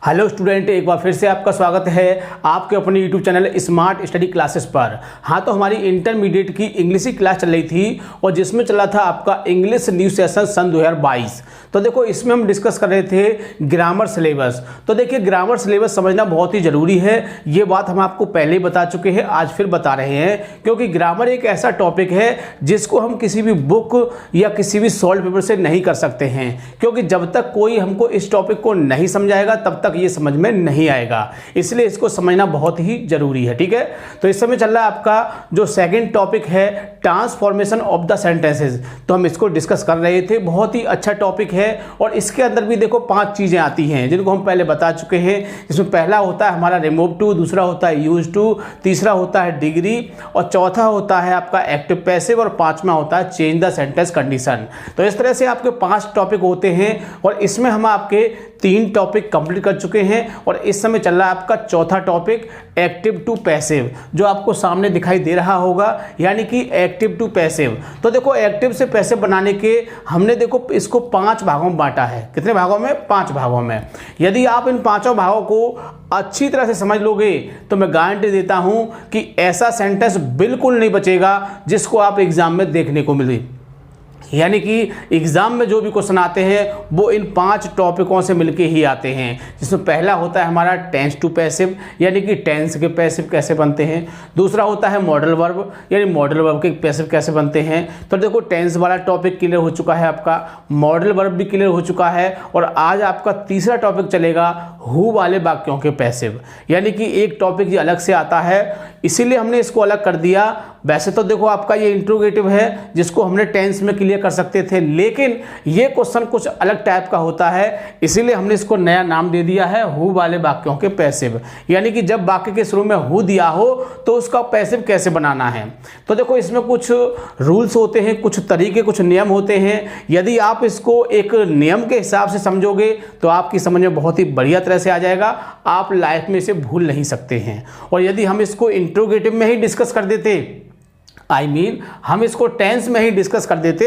Hello student, एक बार फिर से आपका स्वागत है आपके अपने YouTube channel smart study classes पर। हाँ, तो हमारी इंटरमीडिएट की इंग्लिश की क्लास चल रही थी और जिसमें चला था आपका इंग्लिश न्यू सेशन सन 2022। तो देखो, इसमें हम डिस्कस कर रहे थे ग्रामर सिलेबस। तो देखिए, ग्रामर सिलेबस समझना बहुत ही ज़रूरी है। ये बात हम आपको पहले ही बता चुके हैं, आज फिर बता रहे हैं, क्योंकि ग्रामर एक ऐसा टॉपिक है जिसको हम किसी भी बुक या किसी भी सॉल्व पेपर से नहीं कर सकते हैं, क्योंकि जब तक कोई हमको इस टॉपिक को नहीं समझाएगा तब तक ये समझ में नहीं आएगा। इसलिए इसको समझना बहुत ही जरूरी है। ठीक है, तो इस समय चल रहा है आपका जो सेकंड टॉपिक है ट्रांसफॉर्मेशन ऑफ द सेंटेंसेस। तो हम इसको डिस्कस कर रहे थे, बहुत ही अच्छा टॉपिक है और इसके अंदर भी देखो 5 चीजें आती हैं जिनको हम पहले बता चुके हैं। इसमें पहला होता है हमारा रिमूव टू, दूसरा होता है यूज टू, तीसरा होता है डिग्री और चौथा होता है आपका एक्टिव पैसिव और पांचवा होता है चेंज द सेंटेंस कंडीशन। तो इस तरह से आपके 5 टॉपिक होते हैं और इसमें हम आपके 3 टॉपिक कंप्लीट कर चुके हैं और इस समय चल रहा है आपका चौथा टॉपिक एक्टिव टू पैसिव, जो आपको सामने दिखाई दे रहा होगा, यानी कि एक्टिव टू पैसिव। तो देखो, एक्टिव से पैसिव बनाने के हमने देखो इसको 5 भागों में बांटा है। कितने भागों में? 5 भागों में। यदि आप इन 5 भागों को अच्छी तरह से समझ लोगे तो मैं गारंटी देता हूं कि ऐसा सेंटेंस बिल्कुल नहीं बचेगा जिसको आप एग्जाम में देखने को मिले। यानी कि एग्जाम में जो भी क्वेश्चन आते हैं वो इन 5 टॉपिकों से मिलके ही आते हैं, जिसमें पहला होता है हमारा टेंस टू पैसिव, यानी कि टेंस के पैसिव कैसे बनते हैं। दूसरा होता है मॉडल वर्ब, यानी मॉडल वर्ब के पैसिव कैसे बनते हैं। तो देखो, टेंस वाला टॉपिक क्लियर हो चुका है आपका, मॉडल वर्ब भी क्लियर हो चुका है और आज आपका तीसरा टॉपिक चलेगा हु वाले वाक्यों के पैसिव, यानी कि एक टॉपिक अलग से आता है, इसीलिए हमने इसको अलग कर दिया। वैसे तो देखो, आपका ये इंट्रोगेटिव है जिसको हमने टेंस में क्लियर कर सकते थे, लेकिन ये क्वेश्चन कुछ अलग टाइप का होता है, इसीलिए हमने इसको नया नाम दे दिया है हु वाले वाक्यों के पैसिव। यानी कि जब वाक्य के शुरू में हु दिया हो तो उसका पैसिव कैसे बनाना है। तो देखो, इसमें कुछ रूल्स होते हैं, कुछ तरीके, कुछ नियम होते हैं। यदि आप इसको एक नियम के हिसाब से समझोगे तो आपकी समझ में बहुत ही बढ़िया तरह से आ जाएगा, आप लाइफ में इसे भूल नहीं सकते हैं। और यदि हम इसको इंट्रोगेटिव में ही डिस्कस कर देते, हम इसको टेंस में ही डिस्कस कर देते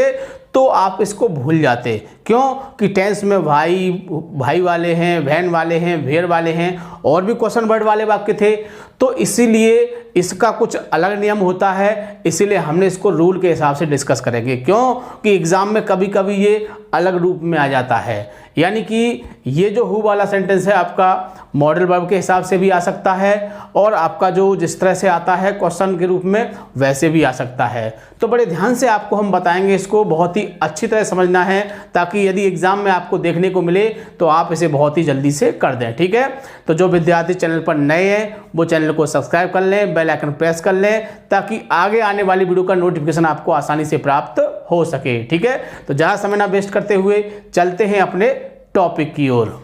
तो आप इसको भूल जाते। क्यों? कि टेंस में भाई वाले हैं, बहन वाले हैं, वेयर वाले हैं और भी क्वेश्चन वर्ड वाले वाक्य थे, तो इसीलिए इसका कुछ अलग नियम होता है, इसीलिए हमने इसको रूल के हिसाब से डिस्कस करेंगे। क्यों? कि एग्जाम में कभी कभी ये अलग रूप में आ जाता है। यानी कि ये जो हु वाला सेंटेंस है आपका मॉडल वर्ब के हिसाब से भी आ सकता है और आपका जो जिस तरह से आता है क्वेश्चन के रूप में वैसे भी आ सकता है। तो बड़े ध्यान से आपको हम बताएंगे, इसको बहुत ही अच्छी तरह समझना है ताकि यदि एग्जाम में आपको देखने को मिले तो आप इसे बहुत ही जल्दी से कर दें। ठीक है, तो जो विद्यार्थी चैनल पर नए हैं वो चैनल को सब्सक्राइब कर लें, बेल आइकन प्रेस कर लें ताकि आगे आने वाली वीडियो का नोटिफिकेशन आपको आसानी से प्राप्त हो सके। ठीक है, तो ज़्यादा समय ना वेस्ट करते हुए चलते हैं अपने टॉपिक की ओर।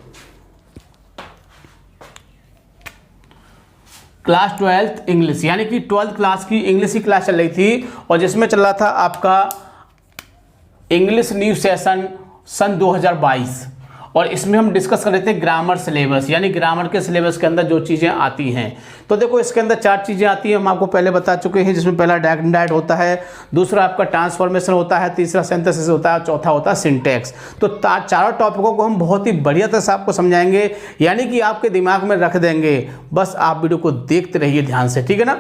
क्लास 12th इंग्लिश, यानी कि 12th क्लास की इंग्लिश की क्लास चल रही थी और जिसमें चल रहा था आपका इंग्लिश न्यू सेशन सन 2022 और इसमें हम डिस्कस कर रहे थे ग्रामर सिलेबस, यानी ग्रामर के सिलेबस के अंदर जो चीज़ें आती हैं। तो देखो, इसके अंदर 4 चीज़ें आती हैं, हम आपको पहले बता चुके हैं, जिसमें पहला डायरेक्ट होता है, दूसरा आपका ट्रांसफॉर्मेशन होता है, तीसरा सिंथेसिस होता है, चौथा होता है सिंटैक्स। तो चारों टॉपिकों को हम बहुत ही बढ़िया तरह से आपको समझाएंगे, यानी कि आपके दिमाग में रख देंगे। बस आप वीडियो को देखते रहिए ध्यान से, ठीक है ना।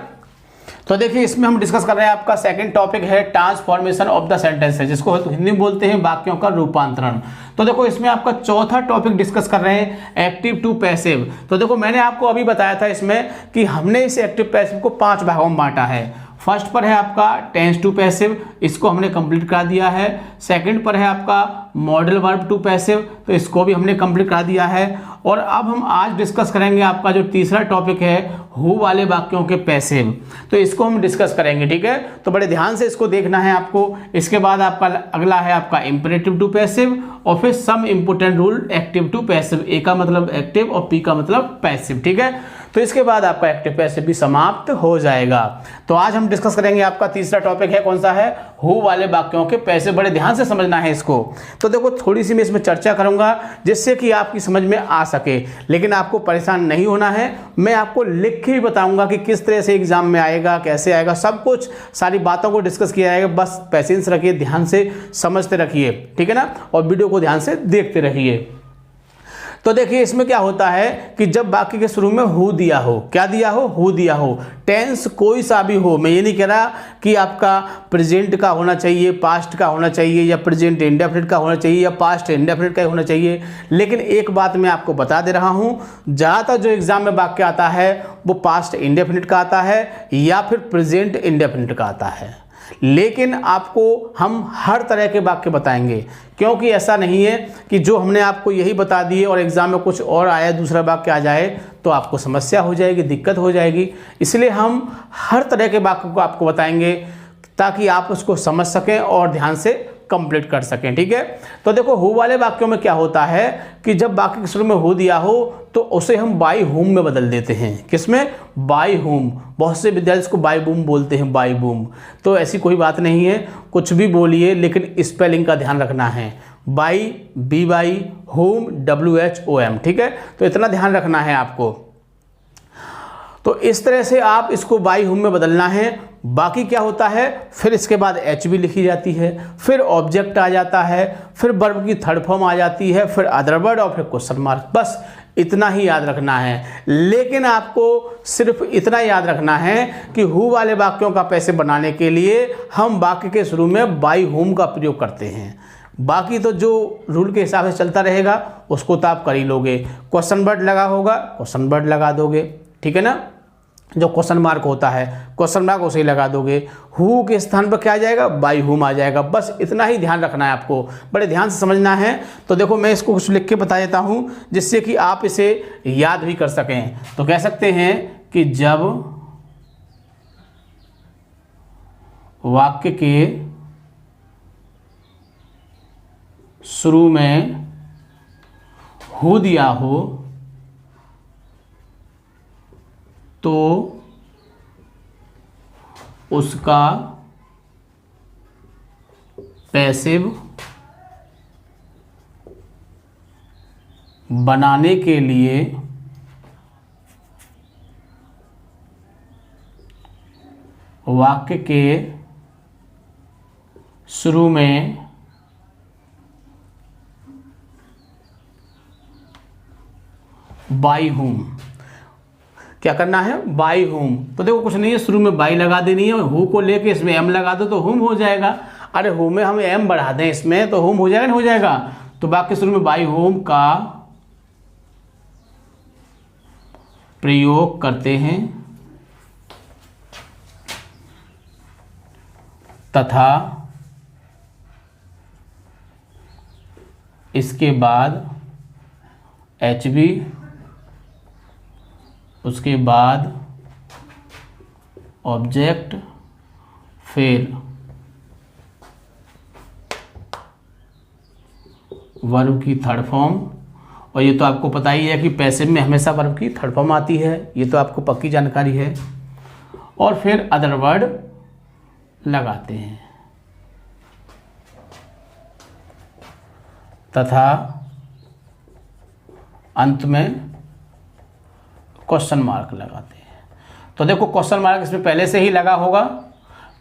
तो देखिए, इसमें हम डिस्कस कर रहे हैं, आपका सेकंड टॉपिक है ट्रांसफॉर्मेशन ऑफ द सेंटेंसेस, जिसको हिंदी में बोलते हैं वाक्यों का रूपांतरण। तो देखो, इसमें आपका चौथा टॉपिक डिस्कस कर रहे हैं एक्टिव टू पैसिव। तो देखो, मैंने आपको अभी बताया था इसमें कि हमने इस एक्टिव पैसिव को 5 भागों में बांटा है। फर्स्ट पर है आपका टेंस टू पैसिव, इसको हमने कंप्लीट करा दिया है। सेकंड पर है आपका मॉडल वर्ब टू पैसिव, तो इसको भी हमने कंप्लीट करा दिया है। और अब हम आज डिस्कस करेंगे आपका जो तीसरा टॉपिक है हु वाले वाक्यों के पैसिव, तो इसको हम डिस्कस करेंगे। ठीक है, तो बड़े ध्यान से इसको देखना है आपको। इसके बाद आपका अगला है आपका इंपेरेटिव टू पैसिव और फिर some important rule active to passive. A का मतलब एक्टिव और पी का मतलब पैसिव। ठीक है, तो इसके बाद आपका एक्टिव पैसिव भी समाप्त हो जाएगा। तो आज हम डिस्कस करेंगे, आपका तीसरा टॉपिक है, कौन सा है? हु वाले वाक्यों के पैसिव। बड़े ध्यान से समझना है इसको। तो देखो, थोड़ी सी मैं इसमें चर्चा करूंगा जिससे कि आपकी समझ में आ सके, लेकिन आपको परेशान नहीं होना है। मैं आपको लिख के भी बताऊंगा कि किस तरह से एग्जाम में आएगा, कैसे आएगा, सब कुछ सारी बातों को डिस्कस किया जाएगा। बस पेशेंस रखिए, ध्यान से समझते रखिए, ठीक है ना, और वीडियो को ध्यान से देखते रहिए। तो देखिए इसमें क्या होता है कि जब वाक्य के शुरू में हु दिया हो, क्या दिया हो, हु दिया हो, टेंस कोई सा भी हो, मैं ये नहीं कह रहा कि आपका प्रेजेंट का होना चाहिए, पास्ट का होना चाहिए, या प्रेजेंट इंडेफिनिट का होना चाहिए, या पास्ट इंडेफिनिट का होना चाहिए, लेकिन एक बात मैं आपको बता दे रहा हूँ, ज़्यादातर जो एग्जाम में वाक्य आता है वो पास्ट इंडेफिनिट का आता है या फिर प्रेजेंट इंडेफिनिट का आता है। लेकिन आपको हम हर तरह के वाक्य बताएंगे, क्योंकि ऐसा नहीं है कि जो हमने आपको यही बता दिए और एग्जाम में कुछ और आया, दूसरा वाक्य आ जाए तो आपको समस्या हो जाएगी, दिक्कत हो जाएगी। इसलिए हम हर तरह के वाक्य को आपको बताएंगे ताकि आप उसको समझ सकें और ध्यान से कंप्लीट कर सकें, ठीक है। तो देखो हु वाले वाक्यों में क्या होता है कि जब वाक्य के शुरू में हु दिया हो तो उसे हम बाय हुम में बदल देते हैं। किसमें? By whom. बहुत से विद्यार्थी इसको बाय बूम बोलते हैं, बाय बूम। तो ऐसी कोई बात नहीं है, कुछ भी बोलिए लेकिन स्पेलिंग का ध्यान रखना है। Bye, be by, home, WHOM, ठीक है। तो इतना ध्यान रखना है आपको। तो इस तरह से आप इसको बाय हुम में बदलना है। बाकी क्या होता है, फिर इसके बाद एच भी लिखी जाती है, फिर ऑब्जेक्ट आ जाता है, फिर वर्ब की थर्ड फॉर्म आ जाती है, फिर अदर वर्ड और फिर क्वेश्चन मार्क। बस इतना ही याद रखना है। लेकिन आपको सिर्फ इतना याद रखना है कि हु वाले वाक्यों का पैसे बनाने के लिए हम वाक्य के शुरू में बाय हुम का प्रयोग करते हैं। बाकी तो जो रूल के हिसाब से चलता रहेगा उसको तो आप कर ही लोगे। क्वेश्चन वर्ड लगा होगा, क्वेश्चन वर्ड लगा दोगे, ठीक है ना। जो क्वेश्चन मार्क होता है, क्वेश्चन मार्क उसे ही लगा दोगे। हु के स्थान पर क्या आ जाएगा, बाय हुम आ जाएगा। बस इतना ही ध्यान रखना है आपको, बड़े ध्यान से समझना है। तो देखो मैं इसको कुछ लिख के बता देता हूँ जिससे कि आप इसे याद भी कर सकें। तो कह सकते हैं कि जब वाक्य के शुरू में हु दिया हो तो उसका पैसिव बनाने के लिए वाक्य के शुरू में बाय हुम, क्या करना है, बाय हुम। तो देखो कुछ नहीं है, शुरू में बाय लगा देनी है, हु को लेके इसमें एम लगा दो तो हुम हो जाएगा। अरे हु में हम एम बढ़ा दें इसमें तो हुम हो जाएगा, नहीं हो जाएगा। तो वाक्य शुरू में बाय हुम का प्रयोग करते हैं तथा इसके बाद एच बी, उसके बाद ऑब्जेक्ट, फिर वर्ब की थर्ड फॉर्म। और ये तो आपको पता ही है कि पैसिव में हमेशा वर्ब की थर्ड फॉर्म आती है, ये तो आपको पक्की जानकारी है। और फिर अदर वर्ड लगाते हैं तथा अंत में क्वेश्चन मार्क लगाते हैं। तो देखो क्वेश्चन मार्क इसमें पहले से ही लगा होगा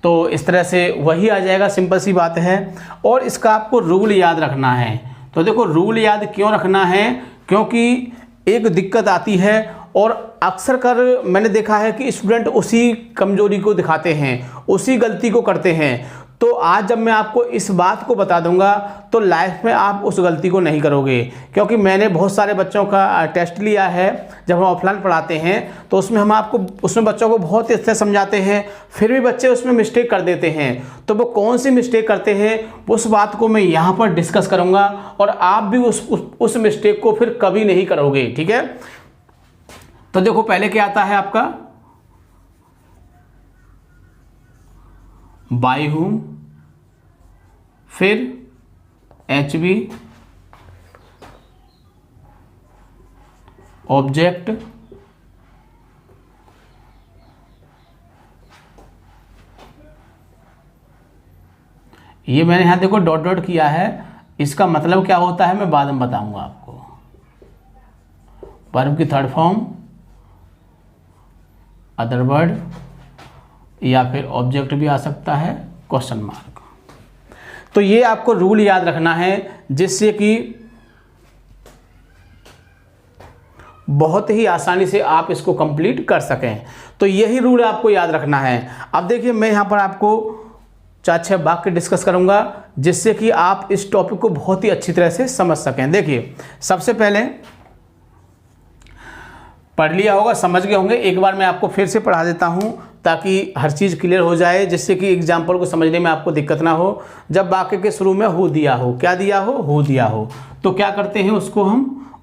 तो इस तरह से वही आ जाएगा, सिंपल सी बात है। और इसका आपको रूल याद रखना है। तो देखो रूल याद क्यों रखना है, क्योंकि एक दिक्कत आती है और अक्सर कर मैंने देखा है कि स्टूडेंट उसी कमजोरी को दिखाते हैं, उसी गलती को करते हैं। तो आज जब मैं आपको इस बात को बता दूंगा तो लाइफ में आप उस गलती को नहीं करोगे। क्योंकि मैंने बहुत सारे बच्चों का टेस्ट लिया है, जब हम ऑफलाइन पढ़ाते हैं तो उसमें बच्चों को बहुत अच्छे समझाते हैं, फिर भी बच्चे उसमें मिस्टेक कर देते हैं। तो वो कौन सी मिस्टेक करते हैं उस बात को मैं यहाँ पर डिस्कस करूँगा और आप भी उस मिस्टेक को फिर कभी नहीं करोगे, ठीक है। तो देखो पहले क्या आता है आपका, बाय हुम, फिर एच बी, ऑब्जेक्ट, ये मैंने यहां देखो डॉट डॉट किया है, इसका मतलब क्या होता है मैं बाद में बताऊंगा आपको। वर्ब की थर्ड फॉर्म, अदर वर्ड या फिर ऑब्जेक्ट भी आ सकता है, क्वेश्चन मार्क। तो ये आपको रूल याद रखना है जिससे कि बहुत ही आसानी से आप इसको कंप्लीट कर सकें। तो यही रूल आपको याद रखना है। अब देखिए मैं यहाँ पर आपको 4-6 वाक्य डिस्कस करूँगा जिससे कि आप इस टॉपिक को बहुत ही अच्छी तरह से समझ सकें। देखिए सबसे पहले पढ़ लिया होगा, समझ गए होंगे, एक बार मैं आपको फिर से पढ़ा देता हूँ ताकि हर चीज़ क्लियर हो जाए, जिससे कि एग्जाम्पल को समझने में आपको दिक्कत ना हो। जब वाक्य के शुरू में हु दिया हो, क्या दिया हो दिया हो, तो क्या करते हैं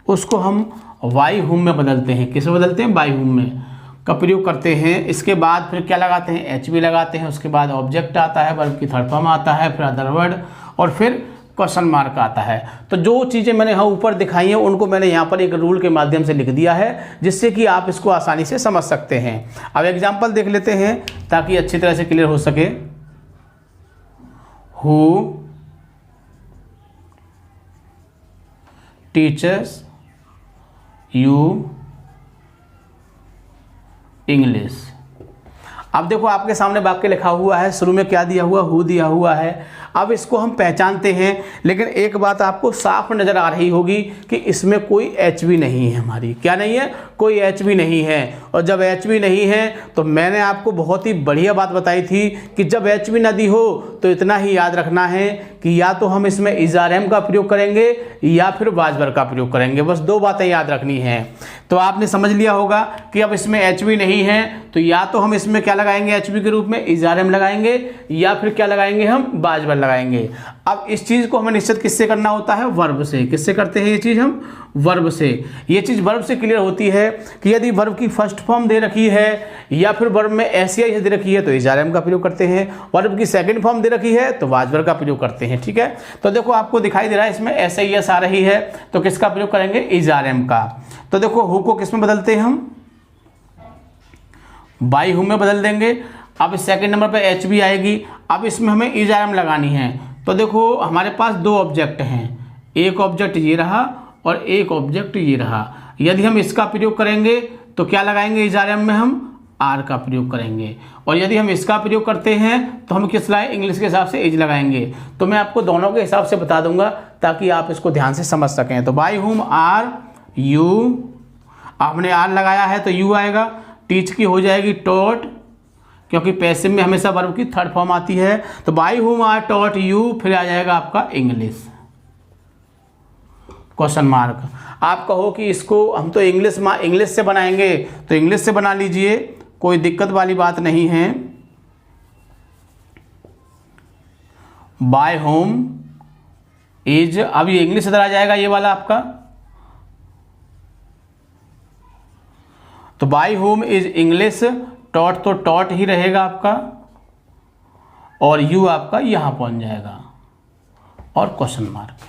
उसको हम वाई हुम में बदलते हैं। किस में बदलते हैं? वाई हुम में का प्रयोग करते हैं। इसके बाद फिर क्या लगाते हैं? एच बी लगाते हैं। उसके बाद ऑब्जेक्ट आता है, वर्ब की थर्ड फॉर्म आता है, फिर अदर वर्ड और फिर क्वेश्चन मार्क आता है। तो जो चीज़ें मैंने यहाँ ऊपर दिखाई हैं उनको मैंने यहाँ पर एक रूल के माध्यम से लिख दिया है, जिससे कि आप इसको आसानी से समझ सकते हैं। अब एग्जाम्पल देख लेते हैं ताकि अच्छी तरह से क्लियर हो सके। Who teachers you English. अब देखो आपके सामने वाक्य लिखा हुआ है, शुरू में क्या दिया हुआ? हु दिया हुआ है। अब इसको हम पहचानते हैं, लेकिन एक बात आपको साफ नज़र आ रही होगी कि इसमें कोई एच बी नहीं है। हमारी क्या नहीं है? कोई एच बी नहीं है। और जब एच बी नहीं है तो मैंने आपको बहुत ही बढ़िया बात बताई थी कि जब एच बी ना दी हो तो इतना ही याद रखना है कि या तो हम इसमें इज़ारएम का प्रयोग करेंगे या फिर वाजबर का प्रयोग करेंगे। बस दो बातें याद रखनी है। तो आपने समझ लिया होगा कि अब इसमें एच बी नहीं है तो या तो हम इसमें क्या लगाएंगे? एच बी के रूप में इज़ारएम लगाएंगे या फिर क्या लगाएंगे? हम वाजबर लगाएंगे। अब इस चीज़ को हमें निश्चित किससे करना होता है? वर्ब से। किससे करते हैं ये चीज़? हम वर्ब से। ये चीज़ वर्ब से क्लियर होती है कि यदि वर्ब की फर्स्ट फॉर्म दे रखी है या फिर वर्ब में एस दे रखी है तो इज़ारएम का प्रयोग करते हैं। वर्ब की सेकंड फॉर्म दे रखी है तो वाजबर का प्रयोग करते हैं। ठीक है, तो देखो आपको दिखाई दे रहा है इसमें एस आ रही है तो किसका प्रयोग करेंगे? इज़ारएम का। तो देखो हु को किस में बदलते हैं? हम बाई हु में बदल देंगे। अब सेकंड नंबर पे एच बी आएगी। अब इसमें हमें इज़ारएम लगानी है। तो देखो हमारे पास दो ऑब्जेक्ट हैं, एक ऑब्जेक्ट ये रहा और एक ऑब्जेक्ट ये रहा। यदि हम इसका प्रयोग करेंगे तो क्या लगाएंगे? इज़ारएम में हम आर का प्रयोग करेंगे। और यदि हम इसका प्रयोग करते हैं तो हम किस लाए? इंग्लिश के हिसाब से इज लगाएंगे। तो मैं आपको दोनों के हिसाब से बता दूंगा ताकि आप इसको ध्यान से समझ सकें। तो बाई हुम आर यू, आपने आर लगाया है तो यू आएगा। टीच की हो जाएगी टॉट, क्योंकि पैसिव में हमेशा वर्ब की थर्ड फॉर्म आती है। तो बाई हुम आर टॉट यू, फिर आ जाएगा आपका इंग्लिश क्वेश्चन मार्क। आप कहो कि इसको हम तो इंग्लिश से बनाएंगे तो इंग्लिश से बना लीजिए, कोई दिक्कत वाली बात नहीं है। बाय होम इज, अब ये इंग्लिश इधर आ जाएगा ये वाला आपका। तो by whom is English, taught तो टॉट ही रहेगा आपका और यू आपका यहां पहुंच जाएगा और क्वेश्चन मार्क।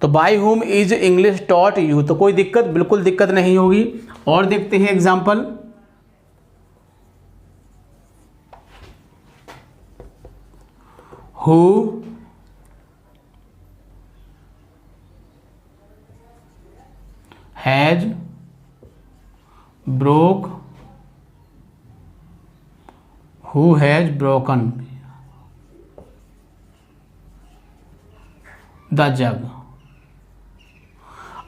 तो by whom is English taught you, तो कोई दिक्कत, बिल्कुल दिक्कत नहीं होगी। और देखते हैं example. Who has broke, who has broken the जग।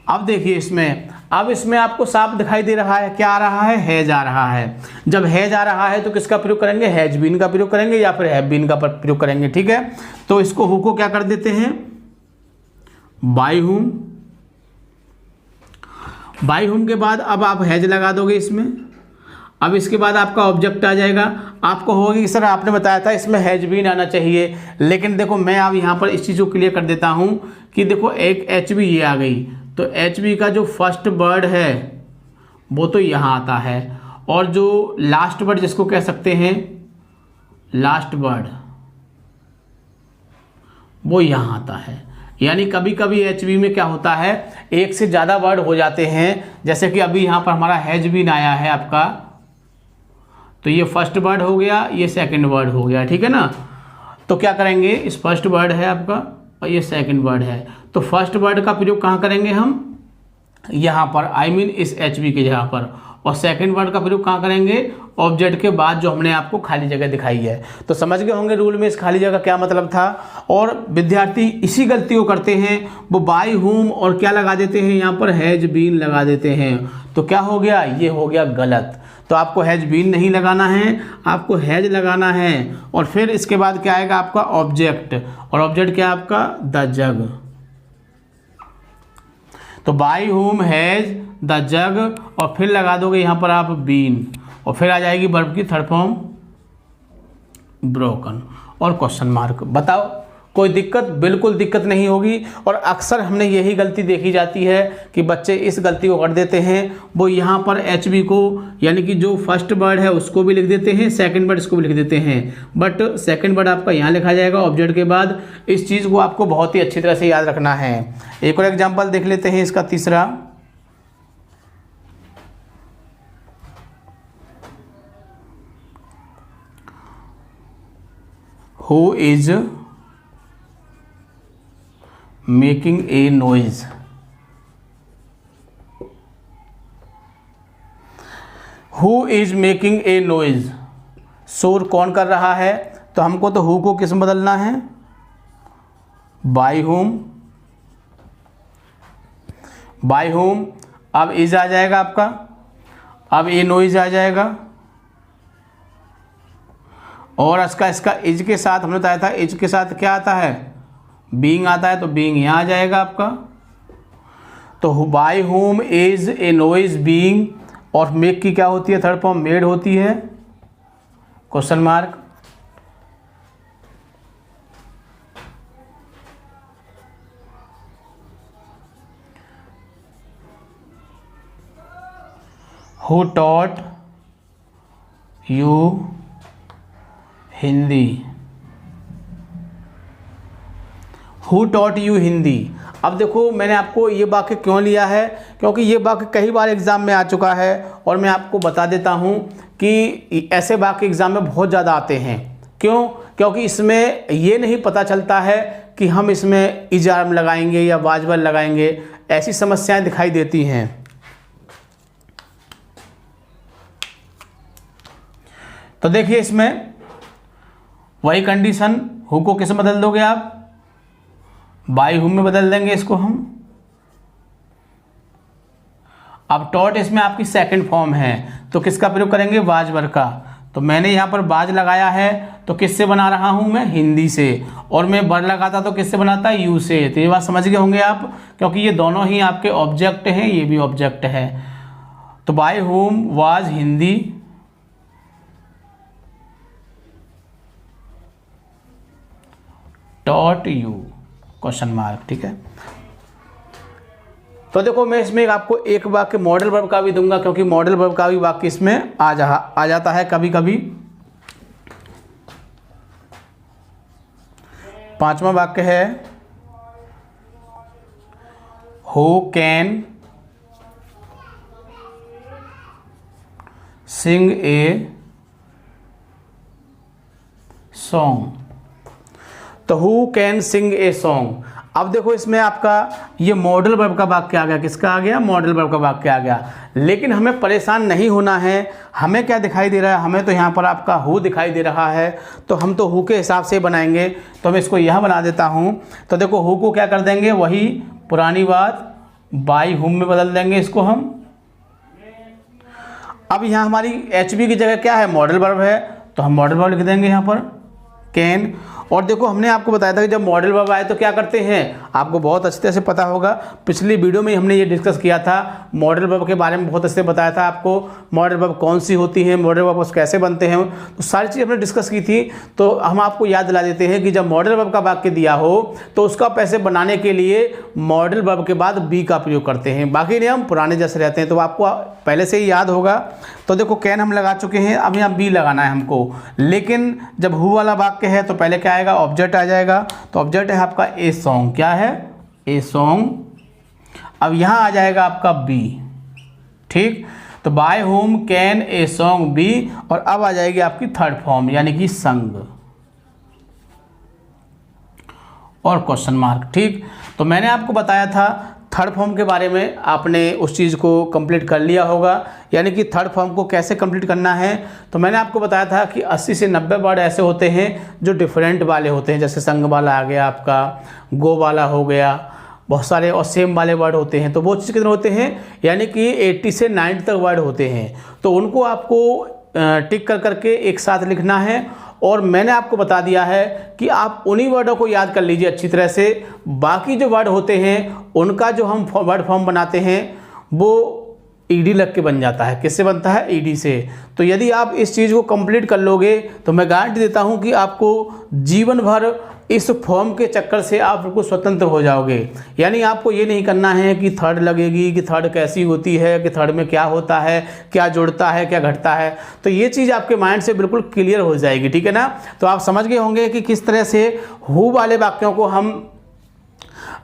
अब देखिए इसमें आपको साफ दिखाई दे रहा है, क्या आ रहा है? हैज आ रहा है। जब हैज आ रहा है तो किसका प्रयोग करेंगे? हैज बीन का प्रयोग करेंगे या फिर हैव बीन का प्रयोग करेंगे। ठीक है, तो इसको हु को क्या कर देते हैं? By whom. बाय हुम के बाद अब आप हैज लगा दोगे इसमें। अब इसके बाद आपका ऑब्जेक्ट आ जाएगा। आपको होगा कि सर आपने बताया था इसमें हैज बीन आना चाहिए, लेकिन देखो मैं अब यहाँ पर इस चीज़ को क्लियर कर देता हूँ कि देखो एक एच बी ये आ गई, तो एच बी का जो फर्स्ट वर्ड है वो तो यहाँ आता है और जो लास्ट वर्ड जिसको कह सकते हैं लास्ट वर्ड वो यहाँ आता है। यानी कभी कभी एच बी में क्या होता है, एक से ज़्यादा वर्ड हो जाते हैं। जैसे कि अभी यहाँ पर हमारा हैज बीन आया है आपका, तो ये फर्स्ट वर्ड हो गया, ये सेकंड वर्ड हो गया। ठीक है ना, तो क्या करेंगे? इस फर्स्ट वर्ड है आपका और ये सेकंड वर्ड है, तो फर्स्ट वर्ड का प्रयोग कहाँ करेंगे हम? यहाँ पर, आई मीन इस एच बी के जगह पर। और सेकंड वर्ड का प्रयोग कहाँ करेंगे, ऑब्जेक्ट के बाद जो हमने आपको खाली जगह दिखाई है। तो समझ गए होंगे रूल में इस खाली जगह क्या मतलब था। और विद्यार्थी इसी गलती को करते हैं, वो बाय होम और क्या लगा देते हैं, यहाँ पर हैज बीन लगा देते हैं। तो क्या हो गया, ये हो गया गलत। तो आपको हैज बीन नहीं लगाना है, आपको हैज लगाना है। और फिर इसके बाद क्या आएगा आपका ऑब्जेक्ट, और ऑब्जेक्ट क्या है आपका, द जग। तो by whom has the jug, और फिर लगा दोगे यहाँ पर आप बीन, और फिर आ जाएगी वर्ब की थर्ड फॉर्म ब्रोकन और क्वेश्चन मार्क। बताओ कोई दिक्कत, बिल्कुल दिक्कत नहीं होगी। और अक्सर हमने यही गलती देखी जाती है कि बच्चे इस गलती को कर देते हैं, वो यहाँ पर एच बी को यानी कि जो फर्स्ट वर्ड है उसको भी लिख देते हैं, सेकंड वर्ड इसको भी लिख देते हैं, बट सेकंड वर्ड आपका यहाँ लिखा जाएगा ऑब्जेक्ट के बाद। इस चीज़ को आपको बहुत ही अच्छी तरह से याद रखना है। एक और एग्जाम्पल देख लेते हैं इसका तीसरा। Who is making a noise. Who is making a noise, शोर कौन कर रहा है। तो हमको तो हु को किस में बदलना है, बाय होम। बाय होम, अब इज आ जाएगा आपका, अब ए नॉइज आ जाएगा। और इसका इज के साथ हमने बताया था, इज के साथ क्या आता है, बीइंग आता है। तो बीइंग यहाँ आ जाएगा आपका। तो by whom is a noise being, और मेक की क्या होती है, थर्ड फॉर्म मेड होती है, question mark. Who taught you Hindi. Who taught you Hindi. अब देखो मैंने आपको ये वाक्य क्यों लिया है, क्योंकि ये वाक्य कई बार एग्ज़ाम में आ चुका है, और मैं आपको बता देता हूँ कि ऐसे वाक्य एग्ज़ाम में बहुत ज़्यादा आते हैं। क्यों, क्योंकि इसमें ये नहीं पता चलता है कि हम इसमें इज आर्म लगाएंगे या वाजबल लगाएंगे, ऐसी समस्याएं दिखाई देती हैं। तो देखिए इसमें वही कंडीशन, हु को किस में बदल दोगे आप, बाय हुम में बदल देंगे इसको हम। अब टॉट इसमें आपकी सेकंड फॉर्म है, तो किसका प्रयोग करेंगे, वाज वर्ग का। तो मैंने यहाँ पर बाज लगाया है, तो किससे बना रहा हूँ मैं, हिंदी से। और मैं बर लगाता तो किससे बनाता, यू से। तो ये बात समझ गए होंगे आप, क्योंकि ये दोनों ही आपके ऑब्जेक्ट हैं, ये भी ऑब्जेक्ट है। तो by whom was Hindi, taught you, question mark. ठीक है। तो देखो मैं इसमें आपको एक वाक्य मॉडल वर्ब का भी दूंगा, क्योंकि मॉडल वर्ब का भी वाक्य इसमें आ जाता है कभी कभी। पांचवा वाक्य है, who can sing a song. तो who can sing a song. अब देखो इसमें आपका ये मॉडल वर्ब का वाक्य आ गया, किसका आ गया, मॉडल वर्ब का वाक्य आ गया। लेकिन हमें परेशान नहीं होना है। हमें क्या दिखाई दे रहा है, हमें तो यहाँ पर आपका हु दिखाई दे रहा है, तो हम तो हु के हिसाब से बनाएंगे। तो मैं इसको यह बना देता हूँ। तो देखो हु को क्या कर देंगे, वही पुरानी बात, बाय हुम में बदल देंगे इसको हम। अब यहाँ हमारी एच बी की जगह क्या है, मॉडल वर्ब है, तो हम मॉडल वर्ब लिख देंगे यहाँ पर, कैन। और देखो हमने आपको बताया था कि जब मॉडल वर्ब आए तो क्या करते हैं, आपको बहुत अच्छी तरह से पता होगा, पिछली वीडियो में हमने ये डिस्कस किया था, मॉडल वर्ब के बारे में बहुत अच्छे से बताया था आपको, मॉडल वर्ब कौन सी होती हैं, मॉडल वर्ब कैसे बनते हैं, तो सारी चीज़ हमने डिस्कस की थी। तो हम आपको याद दिला देते हैं कि जब मॉडल वर्ब का वाक्य दिया हो तो उसका पैसे बनाने के लिए मॉडल वर्ब के बाद बी का प्रयोग करते हैं, बाकी नियम पुराने जैसे रहते हैं, तो आपको पहले से ही याद होगा। तो देखो कैन हम लगा चुके हैं, अब यहाँ बी लगाना है हमको। लेकिन जब हु वाला वाक्य है तो पहले क्या आएगा, ऑब्जेक्ट आ जाएगा। तो ऑब्जेक्ट है आपका ए सॉन्ग, क्या है, ए सॉन्ग। अब यहाँ आ जाएगा आपका बी, ठीक। तो by whom can a song be, और अब आ जाएगी आपकी थर्ड फॉर्म यानी कि संग और क्वेश्चन मार्क, ठीक। तो मैंने आपको बताया था थर्ड फॉर्म के बारे में आपने उस चीज़ को कंप्लीट कर लिया होगा, यानी कि थर्ड फॉर्म को कैसे कंप्लीट करना है। तो मैंने आपको बताया था कि 80 से 90 वर्ड ऐसे होते हैं जो डिफरेंट वाले होते हैं, जैसे संग वाला आ गया, आपका गो वाला हो गया, बहुत सारे और सेम वाले वर्ड होते हैं। तो वो चीज़ कितने होते हैं, यानी कि 80 से 90 तक वर्ड होते हैं। तो उनको आपको टिक कर करके एक साथ लिखना है। और मैंने आपको बता दिया है कि आप उन्हीं वर्डों को याद कर लीजिए अच्छी तरह से। बाकी जो वर्ड होते हैं उनका जो हम वर्ड फॉर्म बनाते हैं वो ईडी लग के बन जाता है। किससे बनता है, ईडी से। तो यदि आप इस चीज़ को कंप्लीट कर लोगे तो मैं गारंटी देता हूं कि आपको जीवन भर इस फॉर्म के चक्कर से आप बिल्कुल स्वतंत्र हो जाओगे। यानी आपको ये नहीं करना है कि थर्ड लगेगी, कि थर्ड कैसी होती है, कि थर्ड में क्या होता है, क्या जुड़ता है, क्या घटता है। तो ये चीज़ आपके माइंड से बिल्कुल क्लियर हो जाएगी, ठीक है ना। तो आप समझ गए होंगे कि किस तरह से हु वाले वाक्यों को हम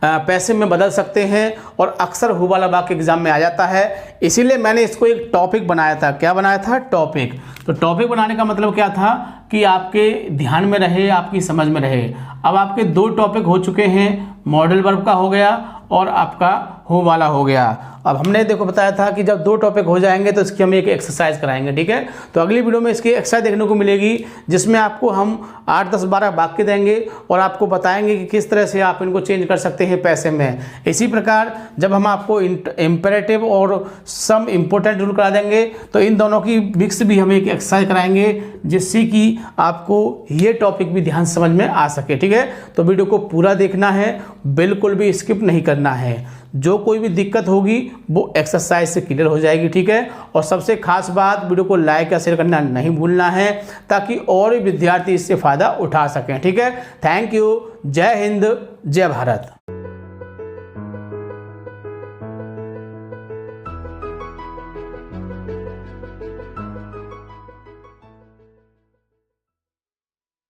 पैसे में बदल सकते हैं। और अक्सर हु वाला वाक्य एग्जाम में आ जाता है, इसीलिए मैंने इसको एक टॉपिक बनाया था। क्या बनाया था, टॉपिक। तो टॉपिक बनाने का मतलब क्या था कि आपके ध्यान में रहे, आपकी समझ में रहे। अब आपके 2 टॉपिक हो चुके हैं, मॉडल वर्ब का हो गया और आपका हु वाला हो गया। अब हमने देखो बताया था कि जब 2 टॉपिक हो जाएंगे तो इसकी हम एक एक्सरसाइज कराएंगे, ठीक है। तो अगली वीडियो में इसकी एक्सरसाइज देखने को मिलेगी, जिसमें आपको हम 8, 10, 12 वाक्य देंगे और आपको बताएंगे कि किस तरह से आप इनको चेंज कर सकते हैं पैसे में। इसी प्रकार जब हम आपको इम्पेरेटिव और सम इम्पोर्टेंट रूल करा देंगे तो इन दोनों की मिक्स भी हम एक एक्सरसाइज कराएंगे, जिससे कि आपको ये टॉपिक भी ध्यान समझ में आ सके, ठीक है। तो वीडियो को पूरा देखना है, बिल्कुल भी स्किप नहीं करना है। जो कोई भी दिक्कत होगी वो एक्सरसाइज से क्लियर हो जाएगी, ठीक है। और सबसे खास बात, वीडियो को लाइक या शेयर करना नहीं भूलना है, ताकि और भी विद्यार्थी इससे फ़ायदा उठा सकें, ठीक है। Thank you. जय हिंद, जय भारत।